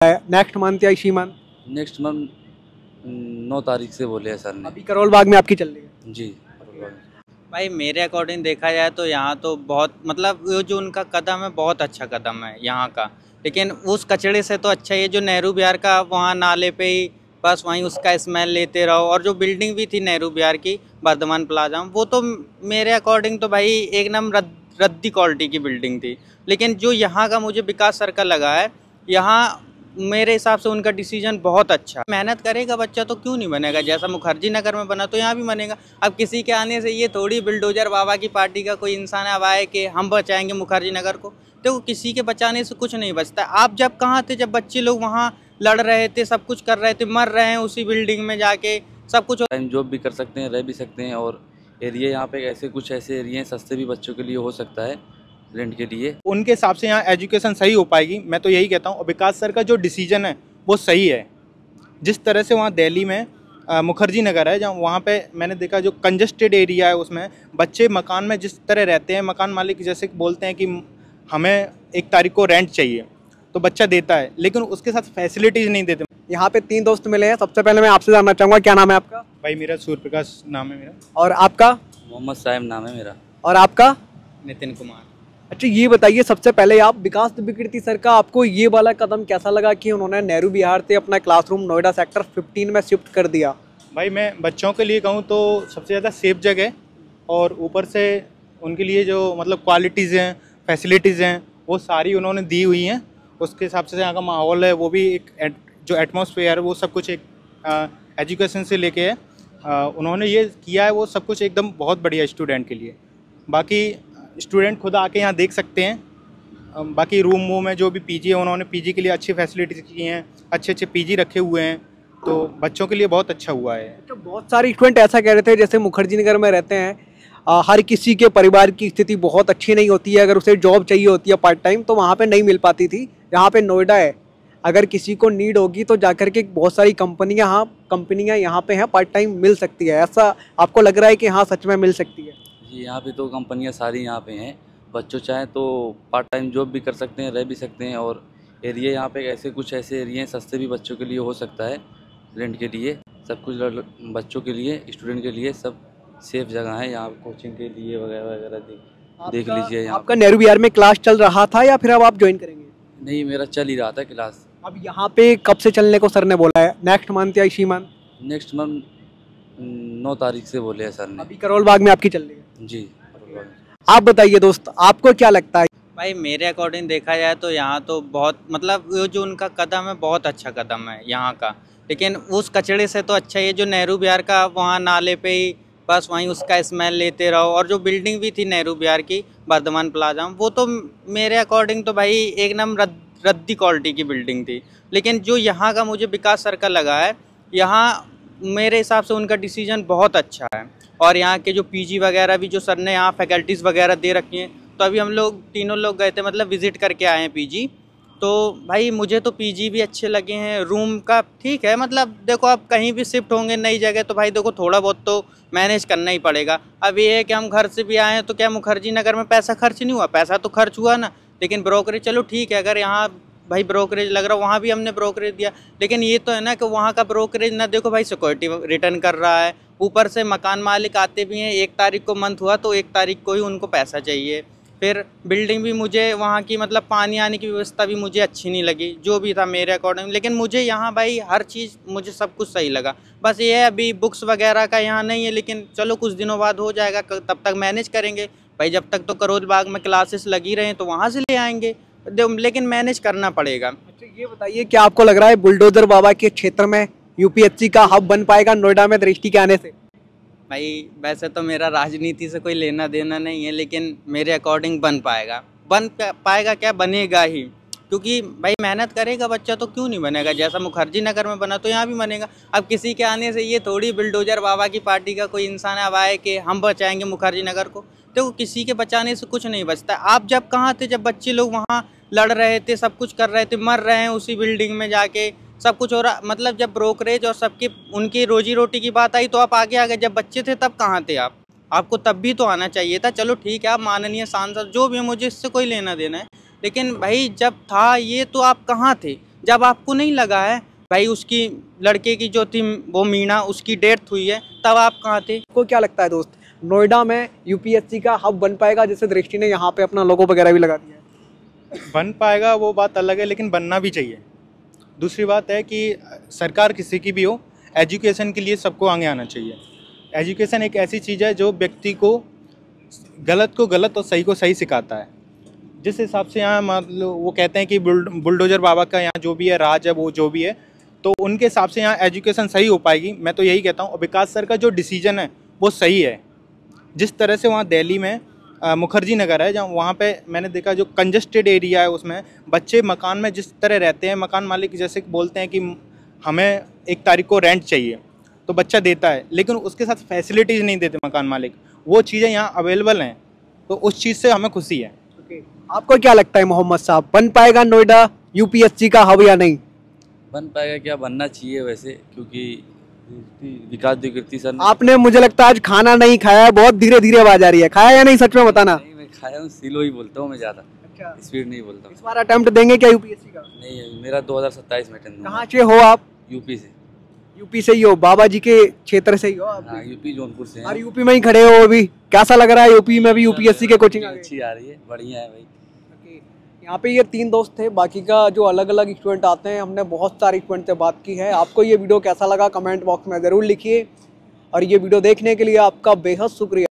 Next month या इसी month? Next month 9 तारीख से बोले हैं सर ने। अभी करोल बाग में आपकी चल रही है? जी। भाई मेरे अकॉर्डिंग देखा जाए तो यहाँ तो बहुत मतलब वो जो उनका कदम है बहुत अच्छा कदम है यहाँ का। लेकिन उस कचड़े से तो अच्छा ये जो नेहरू विहार का वहाँ नाले पे ही बस वहीं उसका स्मेल लेते रहो। और जो बिल्डिंग भी थी नेहरू विहार की वर्धमान प्लाजा वो तो मेरे अकॉर्डिंग तो भाई एक नंबर रद्दी क्वालिटी की बिल्डिंग थी। लेकिन जो यहाँ का मुझे विकास सर्कल लगा है यहाँ मेरे हिसाब से उनका डिसीजन बहुत अच्छा। मेहनत करेगा बच्चा तो क्यों नहीं बनेगा, जैसा मुखर्जी नगर में बना तो यहाँ भी बनेगा। अब किसी के आने से ये थोड़ी बिल्डोजर बाबा की पार्टी का कोई इंसान अब आए कि हम बचाएंगे मुखर्जी नगर को। देखो किसी के बचाने से कुछ नहीं बचता। आप जब कहाँ थे जब बच्चे लोग वहाँ लड़ रहे थे, सब कुछ कर रहे थे, मर रहे हैं उसी बिल्डिंग में जाके सब कुछ। टाइम जॉब भी कर सकते हैं, रह भी सकते हैं। और एरिया यहाँ पे ऐसे एरिया हैं सस्ते भी बच्चों के लिए हो सकता है रेंट के लिए। उनके हिसाब से यहाँ एजुकेशन सही हो पाएगी, मैं तो यही कहता हूँ। और विकास सर का जो डिसीजन है वो सही है। जिस तरह से वहाँ दिल्ली में मुखर्जी नगर है जहाँ वहाँ पे मैंने देखा जो कंजस्टेड एरिया है उसमें बच्चे मकान में जिस तरह रहते हैं, मकान मालिक जैसे बोलते हैं कि हमें 1 तारीख को रेंट चाहिए तो बच्चा देता है, लेकिन उसके साथ फैसिलिटीज़ नहीं देते। यहाँ पे 3 दोस्त मिले हैं। सबसे पहले मैं आपसे जानना चाहूँगा क्या नाम है आपका? भाई मेरा सूर्य प्रकाश नाम है मेरा। और आपका? मोहम्मद साहिब नाम है मेरा। और आपका? नितिन कुमार। अच्छा ये बताइए सबसे पहले आप विकास विकृति सर का आपको ये वाला कदम कैसा लगा कि उन्होंने नेहरू विहार से अपना क्लासरूम नोएडा सेक्टर 15 में शिफ्ट कर दिया? भाई मैं बच्चों के लिए कहूँ तो सबसे ज़्यादा सेफ जगह और ऊपर से उनके लिए जो मतलब क्वालिटीज़ हैं, फैसिलिटीज़ हैं वो सारी उन्होंने दी हुई हैं। उसके हिसाब से यहाँ का माहौल है वो भी एक जो एटमॉस्फेयर है वो सब कुछ एक एजुकेशन से लेके है। उन्होंने ये किया है वो सब कुछ एकदम बहुत बढ़िया स्टूडेंट के लिए। बाकी स्टूडेंट खुद आके यहाँ देख सकते हैं। बाकी रूम में जो भी पीजी है उन्होंने पीजी के लिए अच्छी फैसिलिटीज़ की हैं, अच्छे पीजी रखे हुए हैं, तो बच्चों के लिए बहुत अच्छा हुआ है। तो बहुत सारे स्टूडेंट ऐसा कह रहे थे जैसे मुखर्जी नगर में रहते हैं, हर किसी के परिवार की स्थिति बहुत अच्छी नहीं होती है, अगर उसे जॉब चाहिए होती है पार्ट टाइम तो वहाँ पे नहीं मिल पाती थी। यहाँ पे नोएडा है, अगर किसी को नीड होगी तो जाकर के बहुत सारी कंपनियाँ यहाँ पे हैं, पार्ट टाइम मिल सकती है। ऐसा आपको लग रहा है कि हाँ सच में मिल सकती है? जी यहाँ पे तो कंपनियाँ सारी यहाँ पे हैं। बच्चों चाहें तो पार्ट टाइम जॉब भी कर सकते हैं, रह भी सकते हैं। और एरिया यहाँ पे ऐसे एरिया हैं सस्ते भी बच्चों के लिए हो सकता है रेंट के लिए। सब कुछ बच्चों के लिए, स्टूडेंट के लिए सब सेफ जगह है यहाँ कोचिंग के लिए वगैरह वगैरह। देख लीजिए यहाँ। आपका नेहरू विहार में क्लास चल रहा था या फिर अब आप ज्वाइन करेंगे? नहीं, मेरा चल ही रहा था क्लास। अब यहाँ पे कब से चलने को सर ने बोला है? नेक्स्ट मंथ या इसी मंथ? नेक्स्ट मंथ 9 तारीख से बोले हैं सर ने। अभी करोल बाग में आपकी चल रही है? जी। आप बताइए दोस्त, आपको क्या लगता है? भाई मेरे अकॉर्डिंग देखा जाए तो यहाँ तो बहुत मतलब वो जो उनका कदम है बहुत अच्छा कदम है यहाँ का। लेकिन उस कचड़े से तो अच्छा ये जो नेहरू विहार का वहाँ नाले पे ही बस वहीं उसका स्मेल लेते रहो। और जो बिल्डिंग भी थी नेहरू विहार की वर्धमान प्लाजा वो तो मेरे अकॉर्डिंग तो भाई एक नंबर रद्दी क्वालिटी की बिल्डिंग थी। लेकिन जो यहाँ का मुझे विकास सर्कल लगा है यहाँ मेरे हिसाब से उनका डिसीजन बहुत अच्छा है। और यहाँ के जो पीजी वगैरह भी जो सर ने यहाँ फैकल्टीज़ वगैरह दे रखी हैं, तो अभी हम लोग तीनों लोग गए थे मतलब विज़िट करके आए हैं पीजी। तो भाई मुझे तो पीजी भी अच्छे लगे हैं। रूम का ठीक है, मतलब देखो आप कहीं भी शिफ्ट होंगे नई जगह तो भाई देखो थोड़ा बहुत तो मैनेज करना ही पड़ेगा। अब ये है कि हम घर से भी आए हैं तो क्या मुखर्जी नगर में पैसा खर्च नहीं हुआ? पैसा तो खर्च हुआ ना। लेकिन ब्रोकरेज चलो ठीक है, अगर यहाँ भाई ब्रोकरेज लग रहा है वहाँ भी हमने ब्रोकरेज दिया। लेकिन ये तो है ना कि वहाँ का ब्रोकरेज ना देखो भाई सिक्योरिटी रिटर्न कर रहा है, ऊपर से मकान मालिक आते भी हैं 1 तारीख को मंथ हुआ तो 1 तारीख को ही उनको पैसा चाहिए। फिर बिल्डिंग भी मुझे वहाँ की मतलब पानी आने की व्यवस्था भी मुझे अच्छी नहीं लगी, जो भी था मेरे अकॉर्डिंग। लेकिन मुझे यहाँ भाई हर चीज़ मुझे सब कुछ सही लगा। बस ये है अभी बुक्स वगैरह का यहाँ नहीं है, लेकिन चलो कुछ दिनों बाद हो जाएगा, तब तक मैनेज करेंगे भाई। जब तक तो करोल बाग में क्लासेस लगी रहे तो वहाँ से ले आएंगे, लेकिन मैनेज करना पड़ेगा। अच्छा ये बताइए क्या आपको लग रहा है बुलडोजर बाबा के क्षेत्र में यूपीएससी का हब बन पाएगा नोएडा में दृष्टि के आने से? भाई वैसे तो मेरा राजनीति से कोई लेना देना नहीं है, लेकिन मेरे अकॉर्डिंग बन पाएगा क्या, बनेगा ही। क्योंकि भाई मेहनत करेगा बच्चा तो क्यों नहीं बनेगा, जैसा मुखर्जी नगर में बना तो यहाँ भी बनेगा। अब किसी के आने से ये थोड़ी बिल्डोजर बाबा की पार्टी का कोई इंसान अब आए कि हम बचाएंगे मुखर्जी नगर को। देखो किसी के बचाने से कुछ नहीं बचता। आप जब कहाँ थे जब बच्चे लोग वहाँ लड़ रहे थे, सब कुछ कर रहे थे, मर रहे हैं उसी बिल्डिंग में जाके, सब कुछ हो रहा। मतलब जब ब्रोकरेज और सबकी उनकी रोजी रोटी की बात आई तो आप आगे आ गए। जब बच्चे थे तब कहाँ थे आप? आपको तब भी तो आना चाहिए था। चलो ठीक है आप माननीय सांसद जो भी, मुझे इससे कोई लेना देना है, लेकिन भाई जब था ये तो आप कहाँ थे जब आपको नहीं लगा है भाई उसकी लड़के की जो थी वो मीना उसकी डेथ हुई है, तब आप कहाँ थे? आपको क्या लगता है दोस्त, नोएडा में यूपीएससी का हब बन पाएगा? जैसे दृष्टि ने यहाँ पे अपना लोगो वगैरह भी लगा दिया है। बन पाएगा वो बात अलग है, लेकिन बनना भी चाहिए। दूसरी बात है कि सरकार किसी की भी हो, एजुकेशन के लिए सबको आगे आना चाहिए। एजुकेशन एक ऐसी चीज़ है जो व्यक्ति को गलत और सही को सही सिखाता है। जिस हिसाब से यहाँ मतलब वो कहते हैं कि बुलडोजर बाबा का यहाँ जो भी है राज है, वो जो भी है, तो उनके हिसाब से यहाँ एजुकेशन सही हो पाएगी, मैं तो यही कहता हूँ। और विकास सर का जो डिसीजन है वो सही है। जिस तरह से वहाँ दिल्ली में मुखर्जी नगर है, जहाँ वहाँ पे मैंने देखा जो कंजस्टेड एरिया है, उसमें बच्चे मकान में जिस तरह रहते हैं, मकान मालिक जैसे बोलते हैं कि हमें 1 तारीख को रेंट चाहिए, तो बच्चा देता है, लेकिन उसके साथ फैसिलिटीज़ नहीं देते मकान मालिक। वो चीज़ें यहाँ अवेलेबल हैं, तो उस चीज़ से हमें खुशी है। आपको क्या लगता है मोहम्मद साहब, बन पाएगा नोएडा यूपीएससी का हब या नहीं? बन पाएगा क्या, बनना चाहिए वैसे, क्योंकि विकास दिकृति सर आपने मुझे लगता है आज खाना नहीं खाया है, बहुत धीरे धीरे आवाज आ रही है, खाया या नहीं सच में बताना? नहीं, मैं खाया हूँ, स्लो ही बोलता हूँ मैं, ज़्यादा स्पीड नहीं बोलता हूँ। इस बार अटेम्प्ट देंगे क्या यूपीएससी का? नहीं, मेरा 2027 में अटेंड। कहाँ से हो आप? यूपी से। यूपी से ही हो, बाबा जी के क्षेत्र से ही हो आप? हाँ, यूपी जौनपुर से। और यूपी में ही खड़े हो अभी, कैसा लग रहा है यूपी में भी यूपीएससी के कोचिंग? अच्छी आ रही है, बढ़िया है भाई। यहाँ पे ये 3 दोस्त थे, बाकी का जो अलग अलग स्टूडेंट आते हैं, हमने बहुत सारे स्टूडेंट से बात की है। आपको ये वीडियो कैसा लगा कमेंट बॉक्स में ज़रूर लिखिए, और ये वीडियो देखने के लिए आपका बेहद शुक्रिया।